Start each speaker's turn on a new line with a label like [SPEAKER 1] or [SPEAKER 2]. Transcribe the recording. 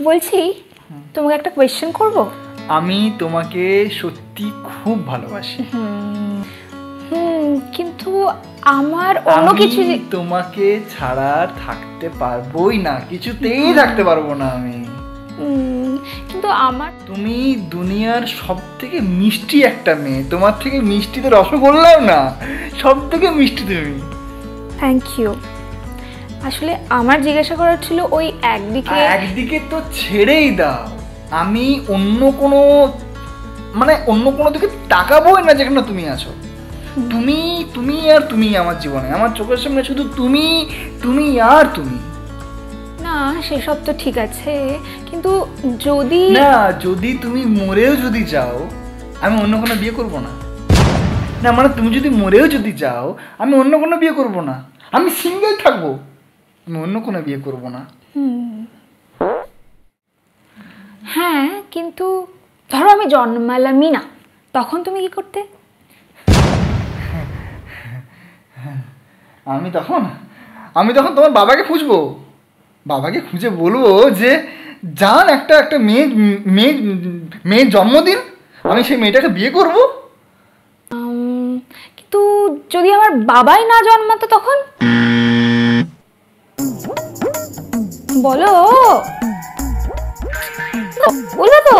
[SPEAKER 1] বলছি তোমাকে একটা কোয়েশ্চেন করব।
[SPEAKER 2] আমি তোমাকে সত্যি খুব ভালোবাসি।
[SPEAKER 1] কিন্তু আমার অন্য কিছু
[SPEAKER 2] তোমাকে ছাড়া থাকতে পারবোই না, কিছুতেই থাকতে পারবো না আমি।
[SPEAKER 1] কিন্তু আমার
[SPEAKER 2] তুমি দুনিয়ার সব থেকে মিষ্টি একটা মেয়ে, তোমার থেকে মিষ্টি তো রসগোল্লাও না, সব থেকে মিষ্টি তুমি।
[SPEAKER 1] Thank you. আসলে আমার জিজ্ঞাসা করার ছিল ওই একদিকে
[SPEAKER 2] তো ছেড়েই দাও, আমি অন্য কোনো দিকে তাকাবোই না যেখানে তুমি আছো। তুমি তুমি আর তুমি আমার জীবনে, আমার চোখের সামনে শুধু তুমি, তুমি আর তুমি।
[SPEAKER 1] না সেসব তো ঠিক আছে, কিন্তু
[SPEAKER 2] যদি তুমি মরেও যদি যাও আমি অন্য কোনো বিয়ে করব না। না মানে তুমি যদি মরেও যদি যাও আমি অন্য কোনো বিয়ে করব না, আমি সিঙ্গেল থাকবো, আমি অন্য কোনো বিয়ে করব না।
[SPEAKER 1] হ্যাঁ কিন্তু ধরো আমি জন্মালামই না, তখন তুমি কি করতে?
[SPEAKER 2] আমি তখন তোমার বাবাকে খুঁজবো, বাবাকে খুঁজে বলবো যে যান একটা মেয়ের জন্মদিন, আমি সেই মেয়েটাকে বিয়ে করব।
[SPEAKER 1] কিন্তু যদি আমার বাবাই না জন্মাতো তখন? বলো বলো তো।